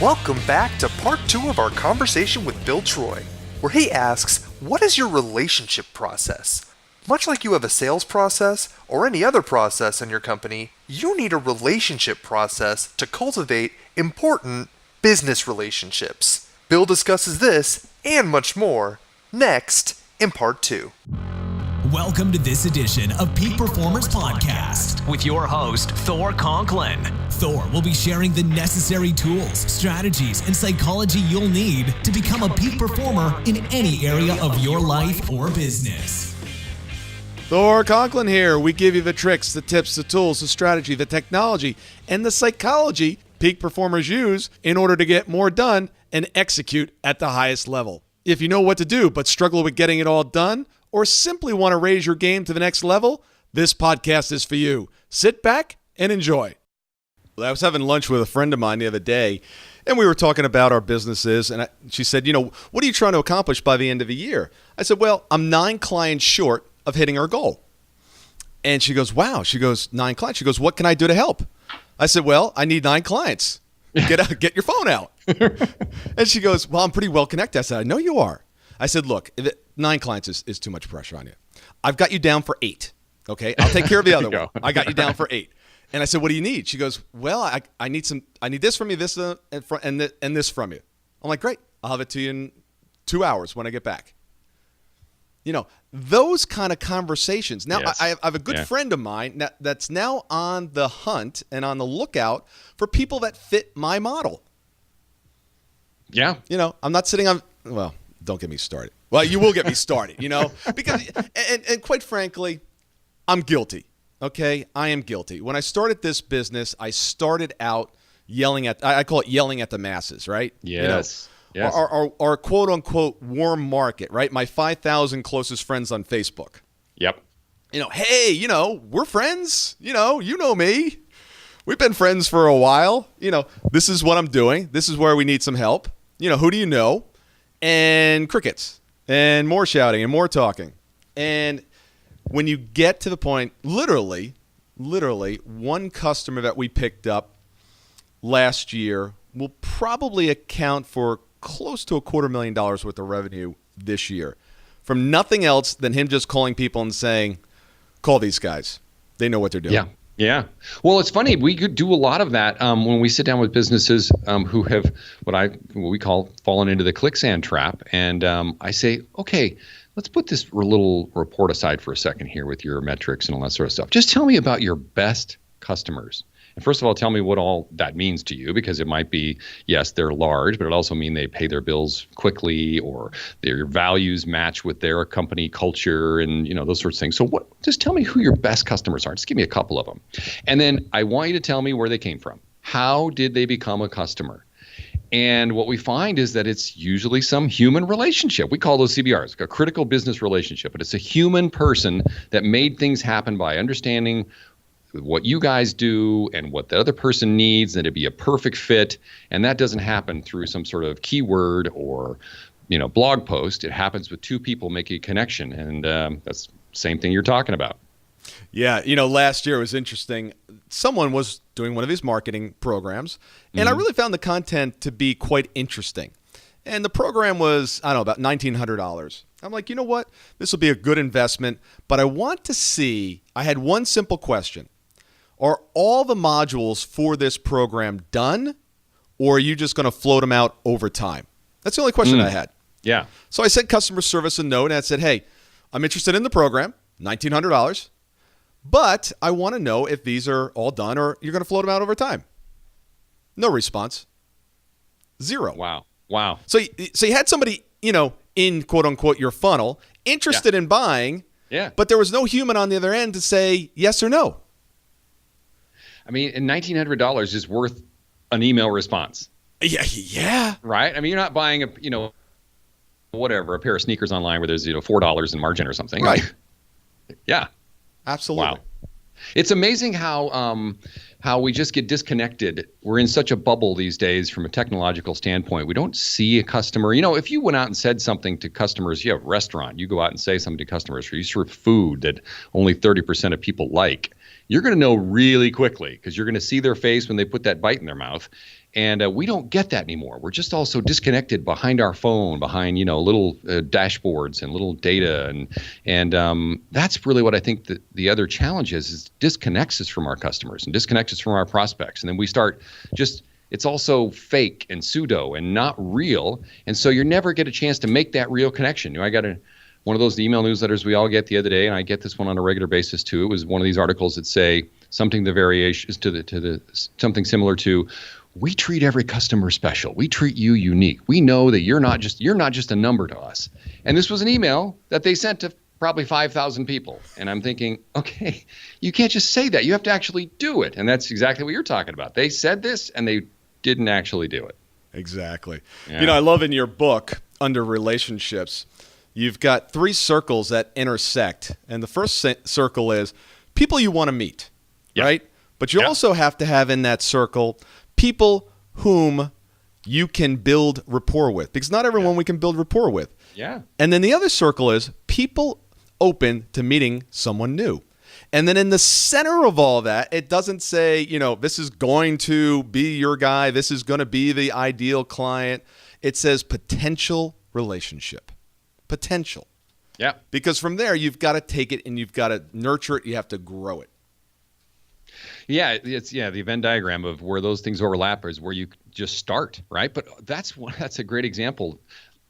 Welcome back to part 2 of our conversation with Bill Troy, where he asks, what is your relationship process? Much like you have a sales process or any other process in your company, you need a relationship process to cultivate important business relationships. Bill discusses this and much more next in part 2. Welcome to this edition of Peak Performers Podcast with your host, Thor Conklin. Thor will be sharing the necessary tools, strategies, and psychology you'll need to become a peak performer in any area of your life or business. Thor Conklin here. We give you the tricks, the tips, the tools, the strategy, the technology, and the psychology peak performers use in order to get more done and execute at the highest level. If you know what to do but struggle with getting it all done, or simply want to raise your game to the next level, this podcast is for you. Sit back and enjoy. I was having lunch with a friend of mine the other day, and we were talking about our businesses, and she said, what are you trying to accomplish by the end of the year? I said, well, I'm 9 clients short of hitting our goal. And she goes, wow. She goes, 9 clients. She goes, what can I do to help? I said, well, I need 9 clients. Get your phone out. And she goes, well, I'm pretty well connected. I said, I know you are. I said, look, 9 clients is too much pressure on you. I've got you down for 8. Okay, I'll take care of the other one. I got you down for 8. And I said, what do you need? She goes, well, I need this from you, this and this from you. I'm like, great. I'll have it to you in 2 hours when I get back. Those kind of conversations. Now, yes. I have a good friend of mine that's now on the hunt and on the lookout for people that fit my model. Yeah. I'm not sitting on, well, don't get me started. Well, you will get me started, because, and quite frankly, I'm guilty. Okay. I am guilty. When I started this business, I started out I call it yelling at the masses, right? Yes. Yes. Our quote unquote warm market, right? My 5,000 closest friends on Facebook. Yep. Hey, we're friends. You know me. We've been friends for a while. This is what I'm doing. This is where we need some help. Who do you know? And crickets and more shouting and more talking. And when you get to the point, literally one customer that we picked up last year will probably account for close to $250,000 worth of revenue this year from nothing else than him just calling people and saying, call these guys. They know what they're doing. Yeah. Well, it's funny. We could do a lot of that when we sit down with businesses who have what we call fallen into the CLICKSAND trap. And I say, okay, let's put this little report aside for a second here with your metrics and all that sort of stuff. Just tell me about your best customers. And first of all, tell me what all that means to you, because it might be, yes, they're large, but it also mean they pay their bills quickly, or their values match with their company culture, and those sorts of things. So just tell me who your best customers are. Just give me a couple of them. And then I want you to tell me where they came from. How did they become a customer? And what we find is that it's usually some human relationship. We call those CBRs, a critical business relationship, but it's a human person that made things happen by understanding what you guys do and what the other person needs, and it'd be a perfect fit. And that doesn't happen through some sort of keyword or, blog post. It happens with 2 people making a connection. And that's the same thing you're talking about. Yeah. Last year was interesting. Someone was doing one of these marketing programs, and I really found the content to be quite interesting. And the program was, about $1,900. I'm like, you know what? This will be a good investment, but I want to see, I had one simple question. Are all the modules for this program done, or are you just going to float them out over time? That's the only question I had. Yeah. So I sent customer service a note, and I said, hey, I'm interested in the program, $1,900, but I want to know if these are all done or you're going to float them out over time. No response. 0. Wow. So you had somebody, in quote unquote your funnel, interested in buying, but there was no human on the other end to say yes or no. I mean, $1,900 is worth an email response. Yeah. Right? I mean, you're not buying a pair of sneakers online where there's $4 in margin or something. Right. Yeah. Absolutely. Wow. It's amazing how we just get disconnected. We're in such a bubble these days from a technological standpoint. We don't see a customer. If you went out and said something to customers, you have a restaurant, you go out and say something to customers, or you serve food that only 30% of people like, you're going to know really quickly, because you're going to see their face when they put that bite in their mouth. And we don't get that anymore. We're just all so disconnected behind our phone, behind little dashboards and little data, and that's really what I think the other challenge is disconnects us from our customers and disconnects us from our prospects, and then we start it's also fake and pseudo and not real, and so you never get a chance to make that real connection. I got one of those email newsletters we all get the other day, and I get this one on a regular basis too. It was one of these articles that say something the variations to the something similar to, we treat every customer special. We treat you unique. We know that you're not just a number to us. And this was an email that they sent to probably 5,000 people. And I'm thinking, okay, you can't just say that. You have to actually do it. And that's exactly what you're talking about. They said this and they didn't actually do it. Exactly. Yeah. I love in your book, under relationships, you've got 3 circles that intersect. And the first circle is people you want to meet, right? But you also have to have in that circle people whom you can build rapport with, because not everyone we can build rapport with. Yeah. And then the other circle is people open to meeting someone new. And then in the center of all that, it doesn't say, this is going to be your guy. This is going to be the ideal client. It says potential relationship. Potential. Yeah. Because from there, you've got to take it and you've got to nurture it. You have to grow it. Yeah, it's the Venn diagram of where those things overlap is where you just start, right? But that's a great example.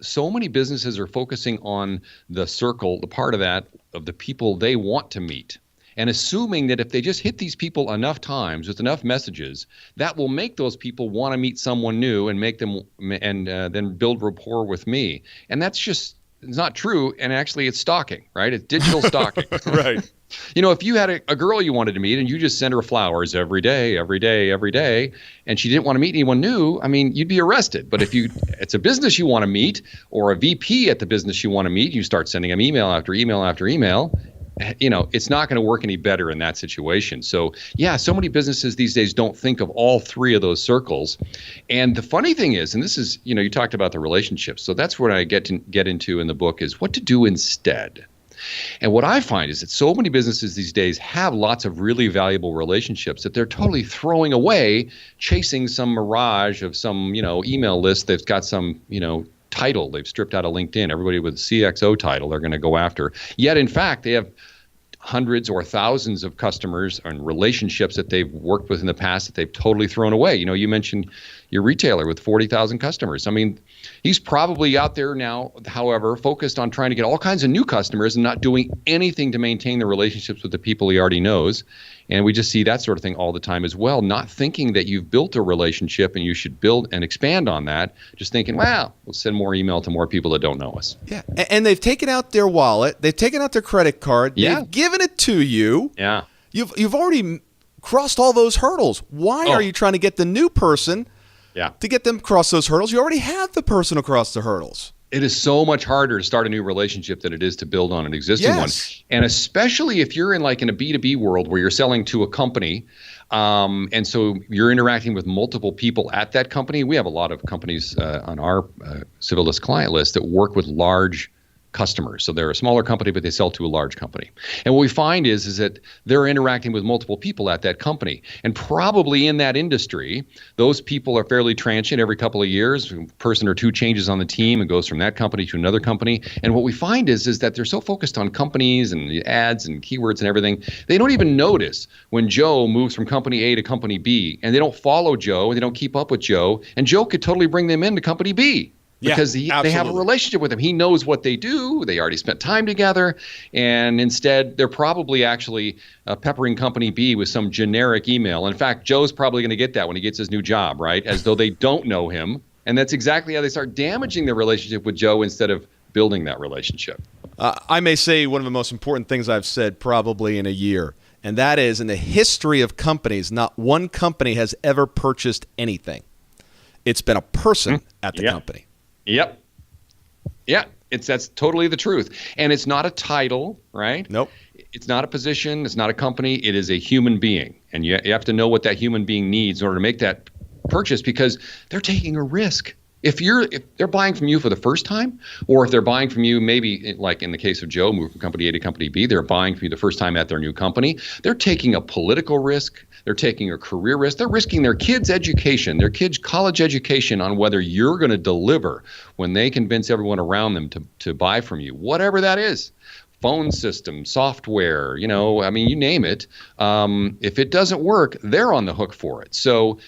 So many businesses are focusing on the circle, the part of that of the people they want to meet, and assuming that if they just hit these people enough times with enough messages, that will make those people want to meet someone new and make them then build rapport with me. And that's just it's not true. And actually, it's stalking, right? It's digital stalking, Right. If you had a girl you wanted to meet and you just sent her flowers every day, and she didn't want to meet anyone new, you'd be arrested. But if it's a business you want to meet or a VP at the business you want to meet, you start sending them email after email after email, it's not going to work any better in that situation. So so many businesses these days don't think of all 3 of those circles. And the funny thing is, and this is, you talked about the relationships. So that's what I get into in the book is what to do instead. And what I find is that so many businesses these days have lots of really valuable relationships that they're totally throwing away, chasing some mirage of some, email list that's got some, title they've stripped out of LinkedIn. Everybody with a CXO title they're going to go after. Yet, in fact, they have hundreds or thousands of customers and relationships that they've worked with in the past that they've totally thrown away. You mentioned your retailer with 40,000 customers. He's probably out there now, however, focused on trying to get all kinds of new customers and not doing anything to maintain the relationships with the people he already knows. And we just see that sort of thing all the time as well, not thinking that you've built a relationship and you should build and expand on that, just thinking, we'll send more email to more people that don't know us. Yeah, and they've taken out their wallet, they've taken out their credit card, they've given it to you. Yeah. You've already crossed all those hurdles. Why are you trying to get the new person to get them across those hurdles? You already have the person across the hurdles. It is so much harder to start a new relationship than it is to build on an existing one. And especially if you're in a B2B world where you're selling to a company, and so you're interacting with multiple people at that company. We have a lot of companies on our Civilist client list that work with large customers. So they're a smaller company, but they sell to a large company. And what we find is that they're interacting with multiple people at that company. And probably in that industry, those people are fairly transient. Every couple of years, a person or two changes on the team and goes from that company to another company. And what we find is that they're so focused on companies and the ads and keywords and everything, they don't even notice when Joe moves from company A to company B, and they don't follow Joe and they don't keep up with Joe. And Joe could totally bring them into company B. Because they have a relationship with him. He knows what they do. They already spent time together. And instead, they're probably actually peppering Company B with some generic email. In fact, Joe's probably going to get that when he gets his new job, right? As though they don't know him. And that's exactly how they start damaging their relationship with Joe instead of building that relationship. I may say one of the most important things I've said probably in a year. And that is, in the history of companies, not one company has ever purchased anything. It's been a person at the company. Yep. Yeah, that's totally the truth. And it's not a title, right? Nope. It's not a position. It's not a company. It is a human being. And you have to know what that human being needs in order to make that purchase, because they're taking a risk. If they're buying from you for the first time, or if they're buying from you, maybe like in the case of Joe, moved from company A to company B, they're buying from you the first time at their new company, they're taking a political risk, they're taking a career risk, they're risking their kids' education, their kids' college education on whether you're going to deliver when they convince everyone around them to buy from you, whatever that is. Phone system, software, you name it. If it doesn't work, they're on the hook for it. So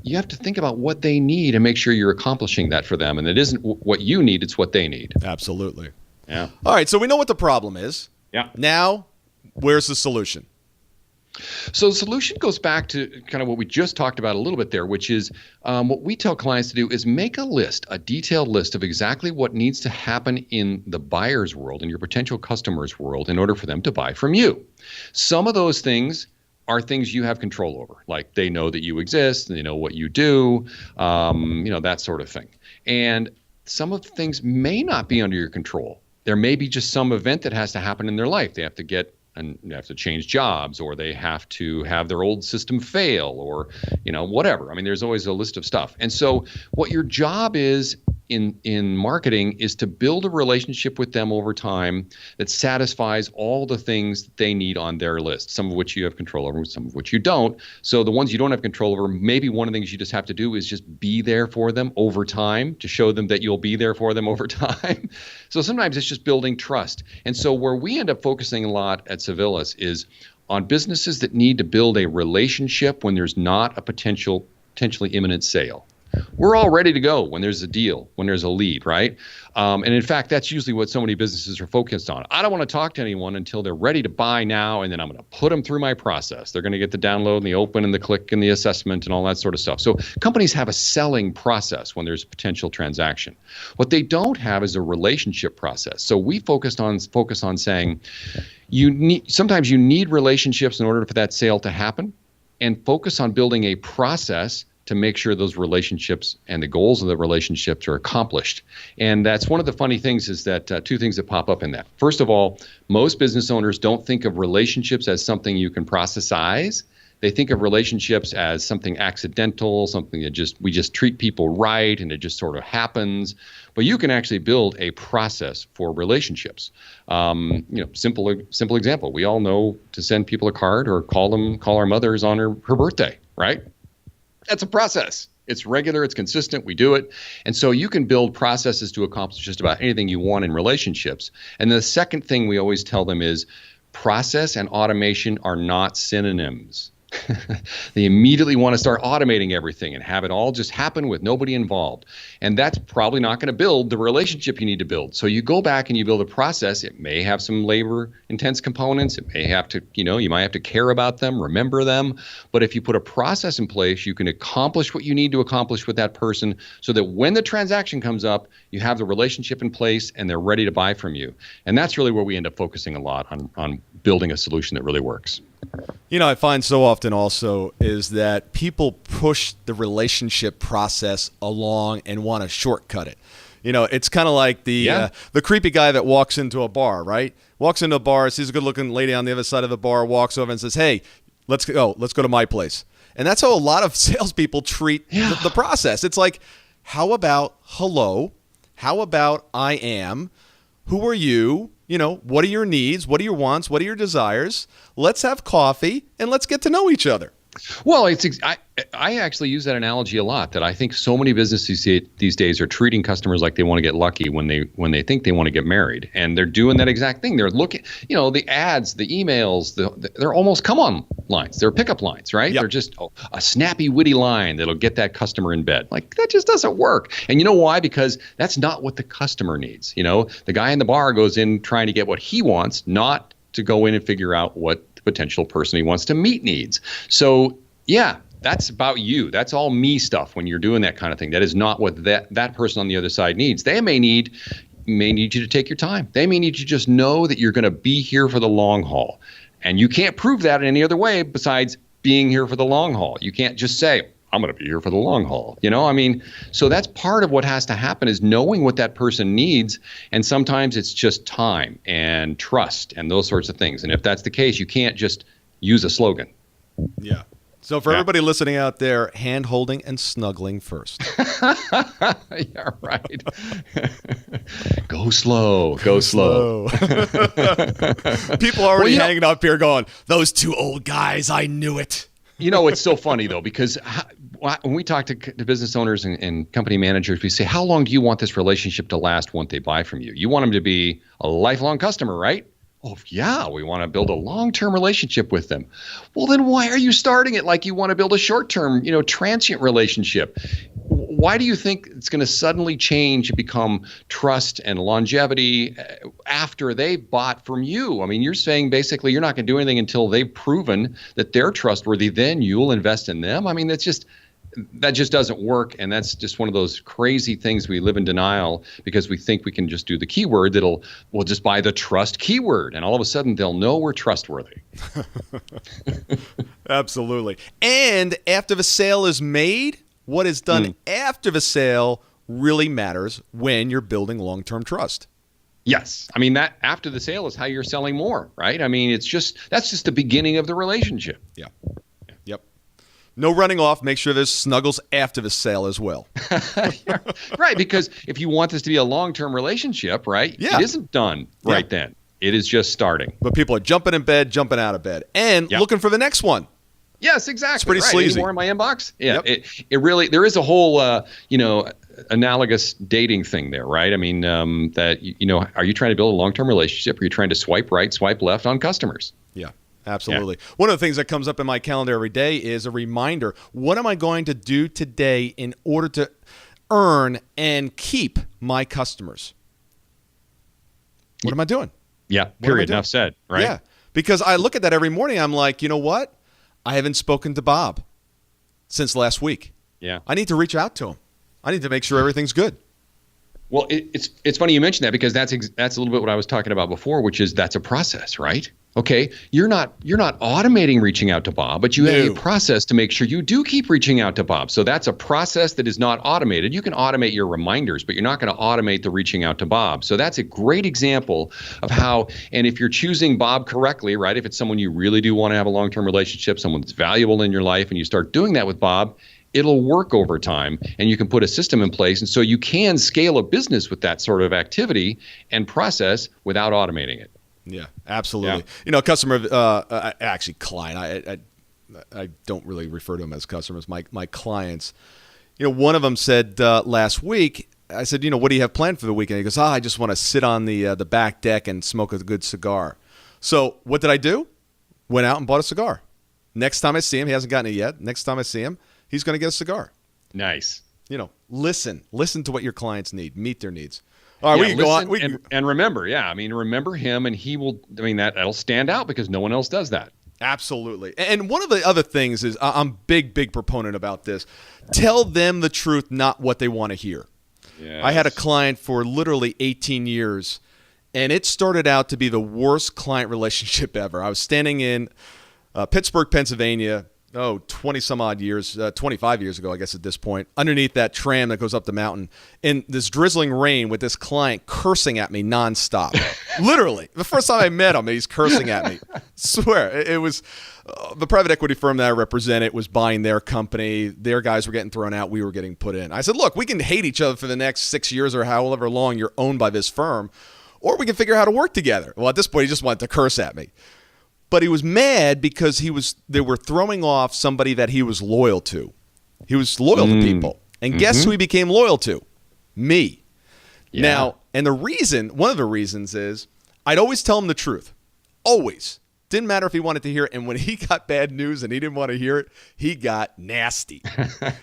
you have to think about what they need and make sure you're accomplishing that for them. And it isn't what you need, it's what they need. Absolutely. Yeah. All right, so we know what the problem is. Yeah. Now, where's the solution? So the solution goes back to kind of what we just talked about a little bit there, which is what we tell clients to do is make a list, a detailed list of exactly what needs to happen in the buyer's world, in your potential customer's world, in order for them to buy from you. Some of those things are things you have control over, like they know that you exist, they know what you do, that sort of thing. And some of the things may not be under your control. There may be just some event that has to happen in their life. They have to change jobs, or they have to have their old system fail, or whatever. I mean, there's always a list of stuff. And so what your job is in marketing is to build a relationship with them over time that satisfies all the things that they need on their list, some of which you have control over, some of which you don't. So the ones you don't have control over, maybe one of the things you just have to do is just be there for them over time to show them that you'll be there for them over time. So sometimes it's just building trust. And so where we end up focusing a lot at Civilis is on businesses that need to build a relationship when there's not a potentially imminent sale. We're all ready to go when there's a deal, when there's a lead, right? And in fact, that's usually what so many businesses are focused on. I don't want to talk to anyone until they're ready to buy now, and then I'm going to put them through my process. They're going to get the download and the open and the click and the assessment and all that sort of stuff. So companies have a selling process when there's a potential transaction. What they don't have is a relationship process. So we focus on saying sometimes you need relationships in order for that sale to happen, and focus on building a process to make sure those relationships and the goals of the relationships are accomplished. And that's one of the funny things is that two things that pop up in that. First of all, most business owners don't think of relationships as something you can processize. They think of relationships as something accidental, something that we just treat people right and it just sort of happens. But you can actually build a process for relationships. Simple example. We all know to send people a card or call our mothers on her birthday, right? That's a process. It's regular, it's consistent, we do it. And so you can build processes to accomplish just about anything you want in relationships. And the second thing we always tell them is process and automation are not synonyms. They immediately want to start automating everything and have it all just happen with nobody involved. And that's probably not going to build the relationship you need to build. So you go back and you build a process. It may have some labor intense components. It may have to, you might have to care about them, remember them. But if you put a process in place, you can accomplish what you need to accomplish with that person so that when the transaction comes up, you have the relationship in place and they're ready to buy from you. And that's really where we end up focusing a lot on building a solution that really works. I find so often also is that people push the relationship process along and want to shortcut it. It's kind of like the creepy guy that walks into a bar, right? Walks into a bar, sees a good-looking lady on the other side of the bar, walks over and says, "Hey, let's go to my place." And that's how a lot of salespeople treat the process. It's like, how about hello? How about I am? Who are you? What are your needs? What are your wants? What are your desires? Let's have coffee and let's get to know each other. Well, I actually use that analogy a lot, that I think so many businesses these days are treating customers like they want to get lucky when they think they want to get married. And they're doing that exact thing. They're looking, the ads, the emails, they're almost come-on lines. They're pickup lines, right? Yep. They're just a snappy, witty line that'll get that customer in bed. Like, that just doesn't work. And you know why? Because that's not what the customer needs. The guy in the bar goes in trying to get what he wants, not to go in and figure out what the potential person he wants to meet needs. So, yeah, that's about you. That's all me stuff when you're doing that kind of thing. That is not what that person on the other side needs. They may need you to take your time. They may need you to just know that you're going to be here for the long haul. And you can't prove that in any other way besides being here for the long haul. You can't just say, I'm going to be here for the long haul. So that's part of what has to happen, is knowing what that person needs. And sometimes it's just time and trust and those sorts of things. And if that's the case, you can't just use a slogan. Yeah. So for everybody listening out there, hand holding and snuggling first. Yeah, right. Go slow. Go slow. People already hanging up here going, those two old guys, I knew it. It's so funny, though, because when we talk to business owners and company managers, we say, how long do you want this relationship to last once they buy from you? You want them to be a lifelong customer, right? Oh, yeah, we want to build a long-term relationship with them. Well, then why are you starting it like you want to build a short-term, transient relationship? Why do you think it's going to suddenly change and become trust and longevity after they bought from you? I mean, you're saying basically you're not going to do anything until they've proven that they're trustworthy. Then you'll invest in them. I mean, that just doesn't work. And that's just one of those crazy things. We live in denial because we think we can just do the keyword we'll just buy the trust keyword. And all of a sudden they'll know we're trustworthy. Absolutely. And after the sale is made, what is done after the sale really matters when you're building long-term trust. Yes. I mean, that after the sale is how you're selling more, right? I mean, that's just the beginning of the relationship. Yeah. Yep. No running off. Make sure there's snuggles after the sale as well. Yeah, right. Because if you want this to be a long-term relationship, right? Yeah. It isn't done right then. It is just starting. But people are jumping in bed, jumping out of bed, and looking for the next one. Yes, exactly. It's pretty right. sleazy. Any more in my inbox? Yeah. Yep. It really, there is a whole, analogous dating thing there, right? I mean, that, are you trying to build a long-term relationship? Or are you trying to swipe right, swipe left on customers? Yeah. Absolutely. Yeah. One of the things that comes up in my calendar every day is a reminder. What am I going to do today in order to earn and keep my customers? What am I doing? Yeah. Period. Enough said. Right. Yeah. Because I look at that every morning. I'm like, you know what? I haven't spoken to Bob since last week. Yeah. I need to reach out to him. I need to make sure everything's good. Well, it's funny you mentioned that because that's a little bit what I was talking about before, which is that's a process, right? Okay, you're not automating reaching out to Bob, but you have a process to make sure you do keep reaching out to Bob. So that's a process that is not automated. You can automate your reminders, but you're not going to automate the reaching out to Bob. So that's a great example of how, and if you're choosing Bob correctly, right, if it's someone you really do want to have a long-term relationship, someone that's valuable in your life, and you start doing that with Bob, it'll work over time, and you can put a system in place. And so you can scale a business with that sort of activity and process without automating it. Yeah, absolutely. Yeah. Customer, actually client, I don't really refer to them as customers, my clients. One of them said last week, I said, what do you have planned for the weekend? He goes, I just want to sit on the back deck and smoke a good cigar. So what did I do? Went out and bought a cigar. Next time I see him, he hasn't gotten it yet. Next time I see him, he's going to get a cigar. Nice. Listen to what your clients need, meet their needs. All right, we can go on. And remember, remember him, and he will. I mean, that'll stand out because no one else does that. Absolutely. And one of the other things is I'm big proponent about this. Tell them the truth, not what they want to hear. Yes. I had a client for literally 18 years, and it started out to be the worst client relationship ever. I was standing in Pittsburgh, Pennsylvania. 20 some odd years, 25 years ago, I guess at this point, underneath that tram that goes up the mountain in this drizzling rain with this client cursing at me nonstop. Literally. The first time I met him, he's cursing at me. Swear. It was the private equity firm that I represented was buying their company. Their guys were getting thrown out. We were getting put in. I said, look, we can hate each other for the next 6 years or however long you're owned by this firm, or we can figure out how to work together. Well, at this point, he just wanted to curse at me. But he was mad because they were throwing off somebody that he was loyal to. He was loyal to people. And guess who he became loyal to? Me. Yeah. Now, and one of the reasons is I'd always tell him the truth. Always. Didn't matter if he wanted to hear it. And when he got bad news and he didn't want to hear it, he got nasty.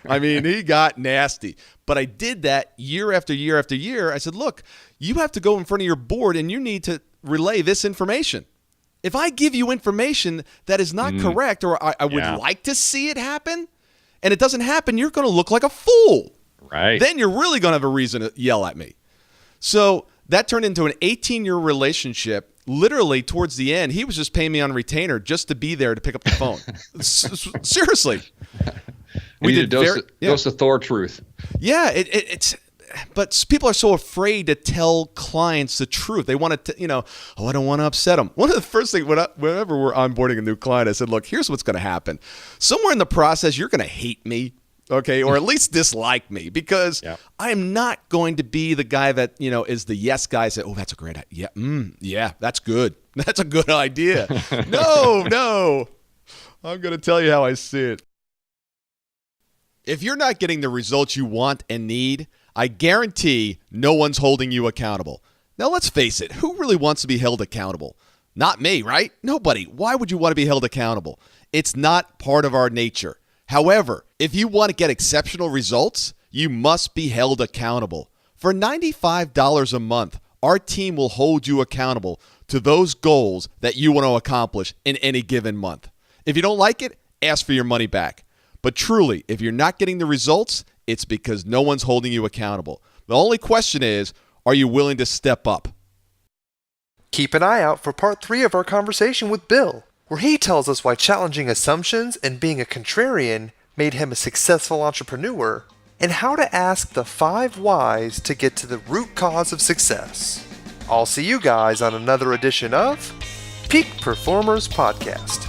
I mean, he got nasty. But I did that year after year after year. I said, look, you have to go in front of your board and you need to relay this information. If I give you information that is not correct, or I would like to see it happen, and it doesn't happen, you're going to look like a fool. Right. Then you're really going to have a reason to yell at me. So that turned into an 18-year relationship. Literally, towards the end, he was just paying me on retainer just to be there to pick up the phone. Seriously. We did dose of Thor truth. Yeah, it's but people are so afraid to tell clients the truth. They want to, I don't want to upset them. One of the first things, whenever we're onboarding a new client, I said, look, here's what's going to happen. Somewhere in the process, you're going to hate me, okay, or at least dislike me, because I'm not going to be the guy that, is the yes guy. Say, oh, that's a great idea. Yeah, that's good. That's a good idea. No. I'm going to tell you how I see it. If you're not getting the results you want and need, I guarantee no one's holding you accountable. Now, let's face it. Who really wants to be held accountable? Not me, right? Nobody. Why would you want to be held accountable? It's not part of our nature. However, if you want to get exceptional results, you must be held accountable. For $95 a month, our team will hold you accountable to those goals that you want to accomplish in any given month. If you don't like it, ask for your money back. But truly, if you're not getting the results, it's because no one's holding you accountable. The only question is, are you willing to step up? Keep an eye out for part 3 of our conversation with Bill, where he tells us why challenging assumptions and being a contrarian made him a successful entrepreneur, and how to ask the 5 whys to get to the root cause of success. I'll see you guys on another edition of Peak Performers Podcast.